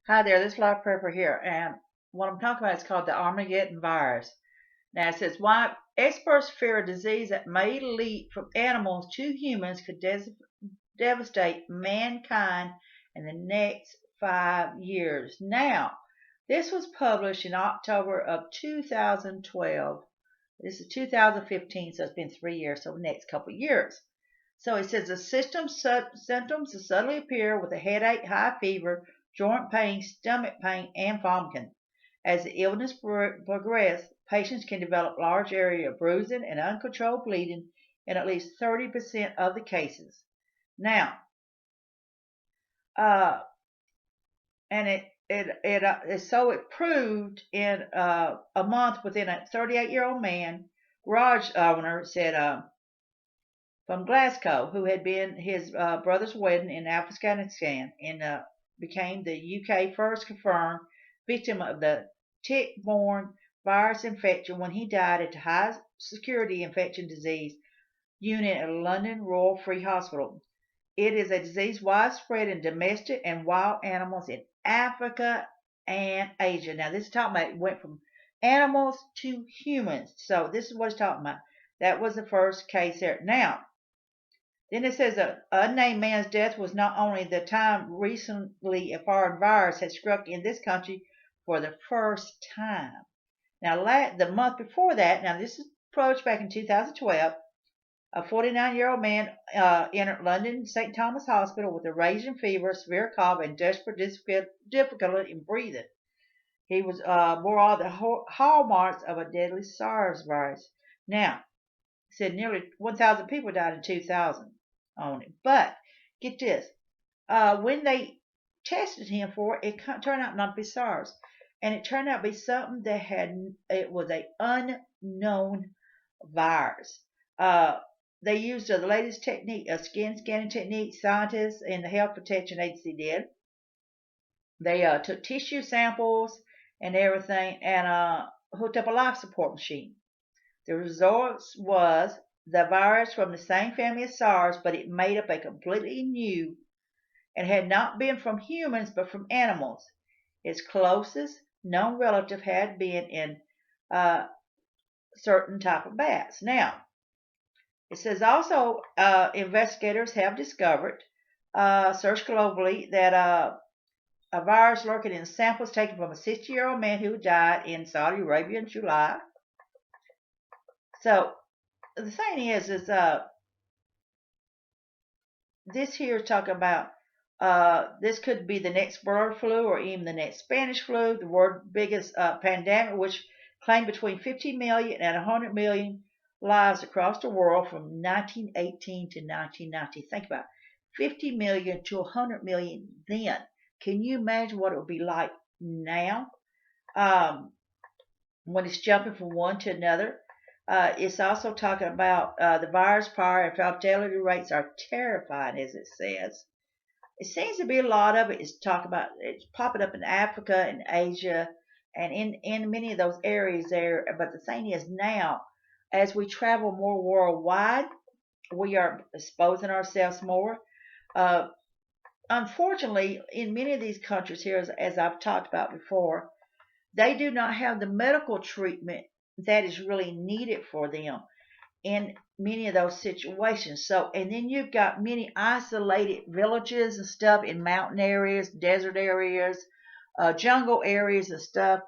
Hi there, this is Live Prepper here, and what I'm talking about is called the armageddon virus. Now it says why experts fear a disease that may leap from animals to humans could devastate mankind in the next 5 years. Now, this was published in October of 2012. This is 2015, so it's been 3 years, so the next couple of years. So it says the symptoms will suddenly appear with a headache, high fever, joint pain, stomach pain, and vomiting. As the illness progresses, patients can develop large area bruising and uncontrolled bleeding in at least 30% of the cases. Now, uh, and it proved in a month within a 38-year-old man, garage owner said from Glasgow, who had been his brother's wedding in Afghanistan and became the UK first confirmed victim of the tick-borne virus infection when he died at the high security infection disease unit at London Royal Free Hospital. It is a disease widespread in domestic and wild animals in Africa and Asia. Now, this is talking about it went from animals to humans. So, this is what it's talking about. That was the first case there. Now, then it says an unnamed man's death was not only the time recently a foreign virus had struck in this country for the first time. Now, the month before that, now this is approached back in 2012, a 49-year-old man entered London St. Thomas Hospital with a raging fever, severe cough, and desperate difficulty in breathing. He was bore all the hallmarks of a deadly SARS virus. Now, said nearly 1,000 people died in 2000 on it. But get this, when they tested him for it, it turned out not to be SARS, and it turned out to be something that it was a unknown virus. They used the latest technique, a skin scanning technique. Scientists in the Health Protection Agency did. They took tissue samples and everything, and hooked up a life support machine. The results was the virus from the same family as SARS, but it made up a completely new and had not been from humans but from animals. Its closest known relative had been in certain type of bats. Now, it says also investigators have discovered, searched globally, that a virus lurking in samples taken from a 60-year-old man who died in Saudi Arabia in July. So the thing is this here is talking about this could be the next bird flu or even the next Spanish flu, the world's biggest pandemic, which claimed between 50 million and 100 million lives across the world from 1918 to 1990. Think about it, 50 million to 100 million then. Can you imagine what it would be like now when it's jumping from one to another? It's also talking about the virus power and fatality rates are terrifying, as it says. It seems to be a lot of it is talk about it's popping up in Africa and Asia and in many of those areas there. But the thing is now, as we travel more worldwide, we are exposing ourselves more. Uh, Unfortunately, in many of these countries here, as I've talked about before, they do not have the medical treatment that is really needed for them in many of those situations. So, and then you've got many isolated villages and stuff in mountain areas, desert areas, jungle areas and stuff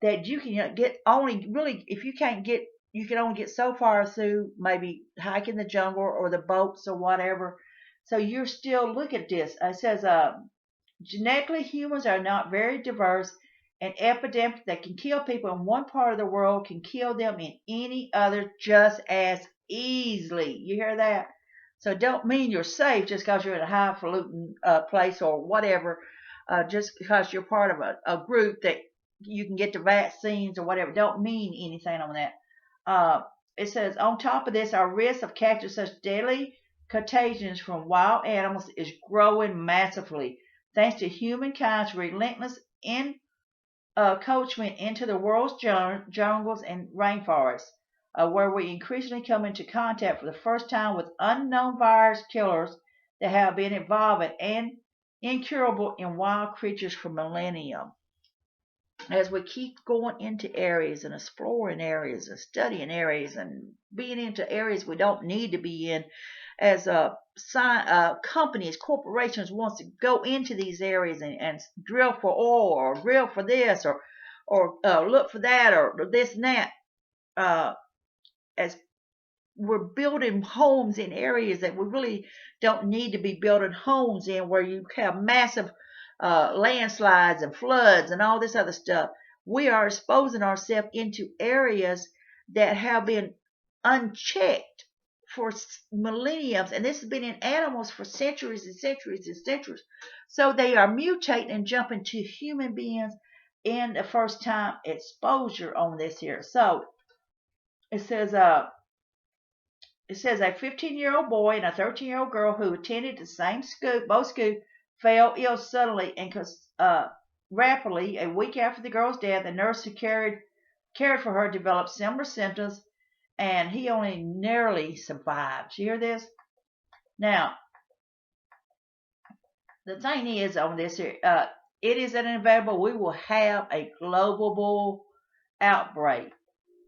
that you can get only really, if you can't get, you can only get so far through maybe hiking the jungle or the boats or whatever. So you're still look at this. It says genetically humans are not very diverse. An epidemic that can kill people in one part of the world can kill them in any other just as easily. You hear that? So don't mean you're safe just because you're in a highfalutin place or whatever. Just because you're part of a group that you can get the vaccines or whatever. Don't mean anything on that. It says on top of this, our risk of catching such deadly contagions from wild animals is growing massively, thanks to humankind's relentless encroachment into the world's jungles and rainforests, where we increasingly come into contact for the first time with unknown virus killers that have been evolving and incurable in wild creatures for millennium. As we keep going into areas and exploring areas and studying areas and being into areas we don't need to be in, as companies, corporations wants to go into these areas and drill for oil or drill for this or look for that or this and that, as we're building homes in areas that we really don't need to be building homes in, where you have massive landslides and floods and all this other stuff. We are exposing ourselves into areas that have been unchecked for millenniums, and this has been in animals for centuries and centuries and centuries. So they are mutating and jumping to human beings in the first time exposure on this here. So it says a 15-year-old boy and a 13-year-old girl who attended the same school, both schools, fell ill suddenly and rapidly. A week after the girl's death, the nurse who cared for her developed similar symptoms, and he only narrowly survived. You hear this? Now, the thing is on this here, it is inevitable we will have a global outbreak.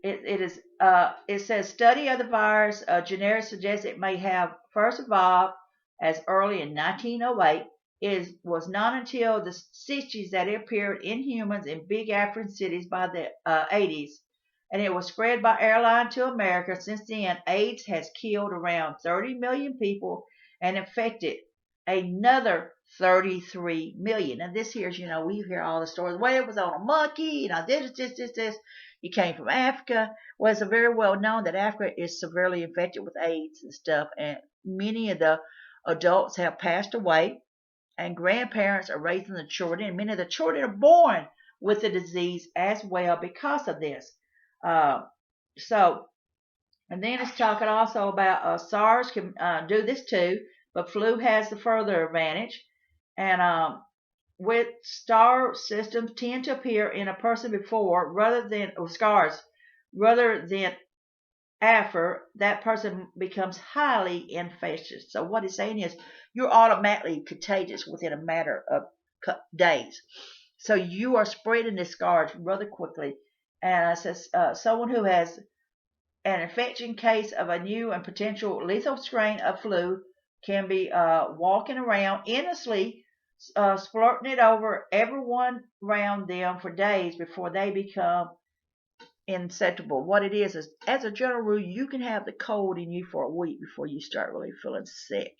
It says study of the virus genetics suggests it may have first evolved as early in 1908. It was not until the 60s that it appeared in humans in big African cities by the 80s, and it was spread by airline to America. Since then, AIDS has killed around 30 million people and infected another 33 million. And this here's, we hear all the stories. Well, it was on a monkey, this. It came from Africa. Well, it's very well known that Africa is severely infected with AIDS and stuff, and many of the adults have passed away, and grandparents are raising the children, and many of the children are born with the disease as well because of this. And then it's talking also about SARS can do this too, but flu has the further advantage. And with star systems tend to appear in a person before scars rather than after that person becomes highly infectious. So what it's saying is you're automatically contagious within a matter of days. So you are spreading the scars rather quickly. And it says someone who has an infection case of a new and potential lethal strain of flu can be walking around endlessly, splurting it over everyone around them for days before they become insusceptible. What it is, as a general rule, you can have the cold in you for a week before you start really feeling sick.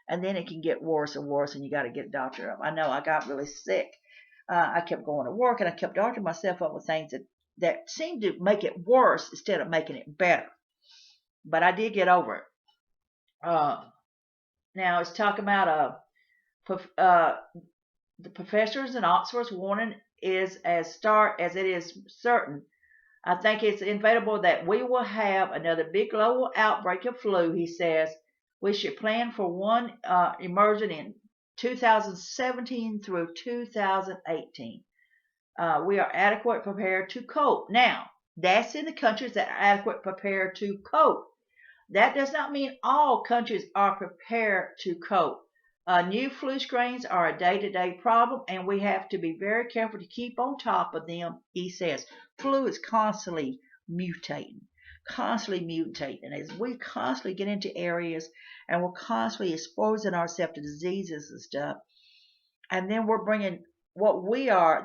And then it can get worse and worse, and you got to get a doctor up. I know I got really sick. I kept going to work, and I kept doctoring myself up with things that seemed to make it worse instead of making it better. But I did get over it. Now it's talking about the professors in Oxford's warning is as stark as it is certain. I think it's inevitable that we will have another big global outbreak of flu, he says. We should plan for one emerging in 2017 through 2018. We are adequate prepared to cope. Now, that's in the countries that are adequate prepared to cope. That does not mean all countries are prepared to cope. New flu strains are a day-to-day problem, and we have to be very careful to keep on top of them, he says. Flu is constantly mutating. And as we constantly get into areas and we're constantly exposing ourselves to diseases and stuff, and then we're bringing what we are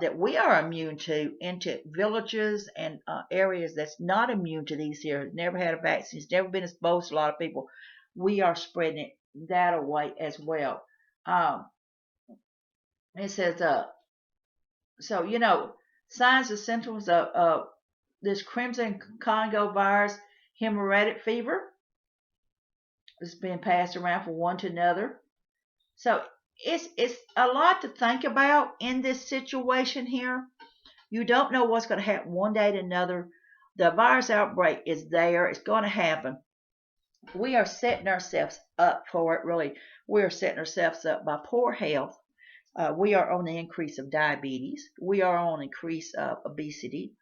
immune to into villages and areas that's not immune to these here, never had a vaccine, never been exposed to a lot of people, we are spreading that away as well. It says, signs and symptoms of this Crimson Congo virus, hemorrhagic fever, is being passed around from one to another. So it's a lot to think about in this situation here. You don't know what's going to happen one day to another. The virus outbreak is there. It's going to happen. We are setting ourselves up for it, really. We are setting ourselves up by poor health. We are on the increase of diabetes. We are on the increase of obesity.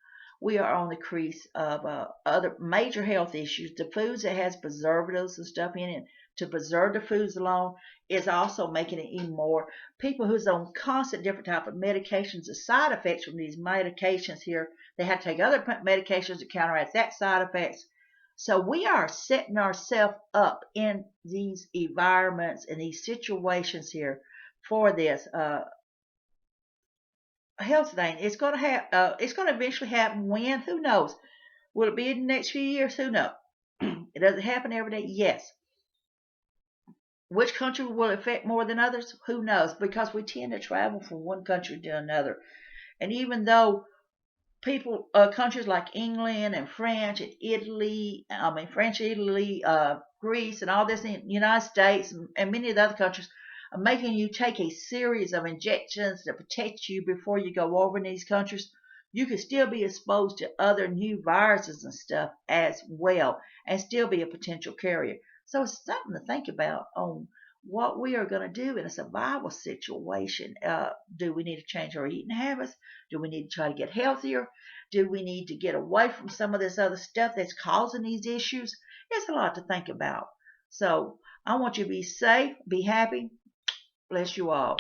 We are on the increase of other major health issues. The foods that has preservatives and stuff in it to preserve the foods alone is also making it even more. People who's on constant different type of medications, the side effects from these medications here, they have to take other medications to counteract that side effects. So we are setting ourselves up in these environments and these situations here for this health thing. It's going to have. It's going to eventually happen. When? Who knows? Will it be in the next few years? Who knows? It doesn't happen every day. Yes. Which country will it affect more than others? Who knows? Because we tend to travel from one country to another, and even though people, countries like England and French and Italy, Greece, and all this in the United States and many of the other countries are making you take a series of injections to protect you before you go over in these countries. You could still be exposed to other new viruses and stuff as well and still be a potential carrier. So it's something to think about on what we are going to do in a survival situation. Do we need to change our eating habits? Do we need to try to get healthier? Do we need to get away from some of this other stuff that's causing these issues? It's a lot to think about. So I want you to be safe, be happy. Bless you all.